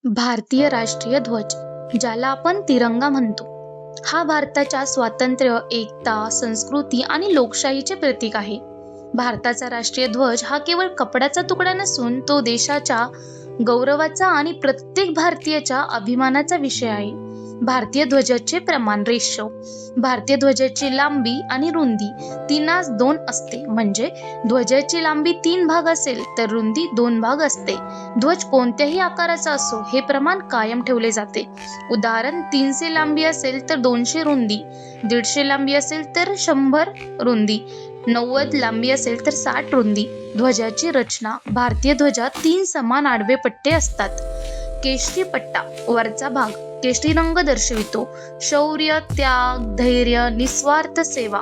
भारतीय राष्ट्रीय ध्वज, ज्याला आपण तिरंगा म्हणतो, हा भारताच्या स्वातंत्र्य, एकता, संस्कृती आणि लोकशाहीचे प्रतीक आहे. भारताचा राष्ट्रीय ध्वज हा केवळ कपड्याचा तुकडा नसून तो देशाच्या गौरवाचा आणि प्रत्येक भारतीयाच्या अभिमानाचा विषय आहे. भारतीय ध्वजाचे प्रमाण रेशो. भारतीय ध्वजाची लांबी आणि रुंदी 3:2 असते, म्हणजे ध्वजाची लांबी 3 भाग असेल तर रुंदी 2 भाग असते. ध्वज कोणत्याही आकाराचा असो, हे प्रमाण कायम ठेवले जाते. उदाहरण, 300 लांबी असेल तर 200 रुंदी, 150 लांबी असेल तर 100 रुंदी, 90 लांबी असेल तर 60 रुंदी. ध्वजाची रचना. भारतीय ध्वजात 3 समान आडवे पट्टे असतात. केशरी पट्टा, वरचा भाग केशरी रंग दर्शवितो. शौर्य, त्याग, धैर्य, निस्वार्थ सेवा.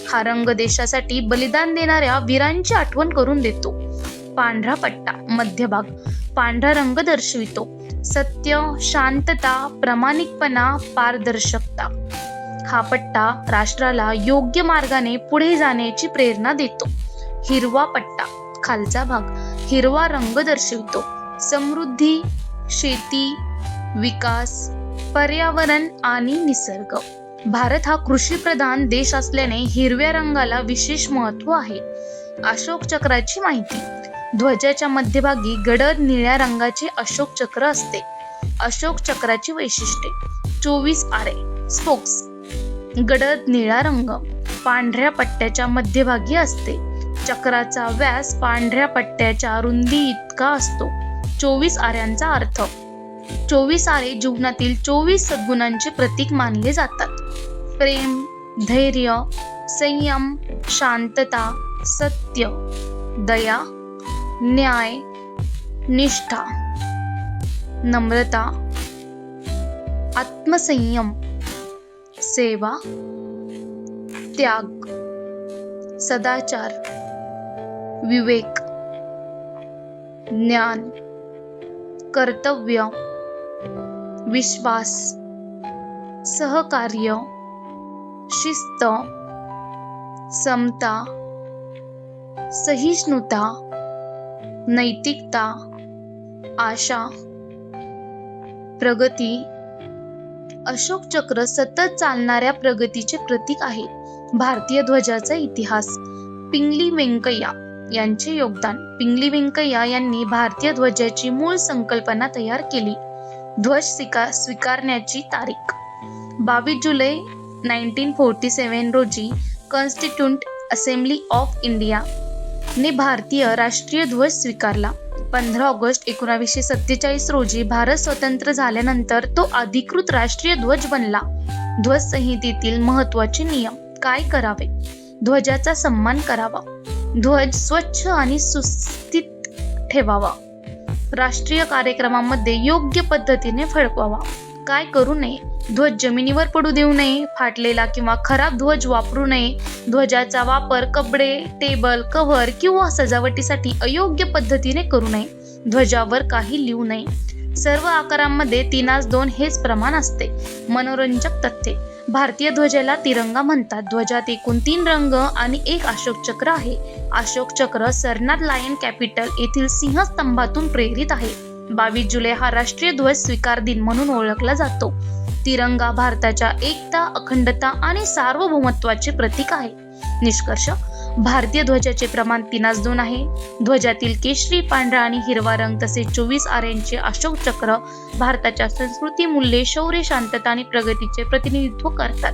हा रंग देशासाठी बलिदान देणाऱ्या वीरांची आठवण करून देतो. पांढरा पट्टा, मध्यभाग पांढरा रंग दर्शवितो. सत्य, शांतता, प्रामाणिकपणा, पारदर्शकता. हा पट्टा राष्ट्राला योग्य मार्गाने पुढे जाण्याची प्रेरणा देतो. हिरवा पट्टा, खालचा भाग हिरवा रंग दर्शवितो. समृद्धी, शेती, विकास, पर्यावरण आणि निसर्ग. भारत हा कृषीप्रधान देश असल्याने हिरव्या रंगाला विशेष महत्त्व आहे. अशोक चक्राची माहिती. ध्वजाच्या मध्यभागी गडद निळ्या रंगाचे अशोक चक्र असते. अशोक चक्राची वैशिष्ट्ये. 24 आरे, स्पोक्स, गडद निळा रंग, पांढऱ्या पट्ट्याच्या मध्यभागी असते. चक्राचा व्यास पांढऱ्या पट्ट्याच्या रुंदी इतका असतो. 24 आऱ्यांचा अर्थ. 24 आरे जीवनातील 24 सद्गुणांचे प्रतीक मानले जातात. प्रेम, धैर्य, संयम, शांतता, सत्य, दया, न्याय, निष्ठा, नम्रता, आत्मसंयम, सेवा, त्याग, सदाचार, विवेक, ज्ञान, कर्तव्य, विश्वास, सहकार्य, शिस्त, समता, सहिष्णुता, नैतिकता, आशा, प्रगती. अशोक चक्र सतत चालणाऱ्या प्रगतीचे प्रतीक आहे. भारतीय ध्वजाचा इतिहास. पिंगली व्यंकय्या यांचे योगदान. पिंगली व्यंकय्या यांनी भारतीय ध्वजाची मूळ संकल्पना तयार केली. ध्वज स्वीकारण्याची तारीख 22 जुलै 1947 रोजी कॉन्स्टिट्यूंट असेंब्ली ऑफ इंडिया ने भारतीय राष्ट्रीय ध्वज स्वीकारला. 15 ऑगस्ट 1947 रोजी भारत स्वतंत्र झाल्यानंतर तो अधिकृत राष्ट्रीय ध्वज बनला. ध्वज संहितेतील महत्त्वाचे नियम. काय करावे? ध्वजाचा सन्मान करावा. ध्वज स्वच्छ आणि सुस्थित ठेवावा. राष्ट्रीय कार्यक्रमामध्ये योग्य पद्धतीने फडकवावा. काय करू नये? ध्वज जमिनीवर पडू देऊ नये. फाटलेला किंवा खराब ध्वज वापरू नये. ध्वजाचा वापर कपडे, टेबल, कव्हर किंवा सजावटीसाठी अयोग्य पद्धतीने करू नये. ध्वजावर काही लिहू नये. सर्व आकारांमध्ये 3:2 हेच प्रमाण असते. मनोरंजक तथ्ये. भारतीय ध्वजाला तिरंगा म्हणतात. ध्वजात एकूण 3 रंग आणि 1 अशोक चक्र आहे. अशोक चक्र सरनाथ लायन कॅपिटल येथील सिंहस्तंभातून प्रेरित आहे. 22 जुलै हा राष्ट्रीय ध्वज स्वीकार दिन म्हणून ओळखला जातो. तिरंगा भारताच्या एकता, अखंडता आणि सार्वभौमत्वाचे प्रतीक आहे. निष्कर्ष. भारतीय ध्वजाचे प्रमाण 3:2 आहे. ध्वजातील केशरी, पांढरा आणि हिरवा रंग तसेच 24 आऱ्यांचे अशोक चक्र भारताच्या संस्कृती, मूल्ये, शौर्य, शांतता आणि प्रगतीचे प्रतिनिधित्व करतात.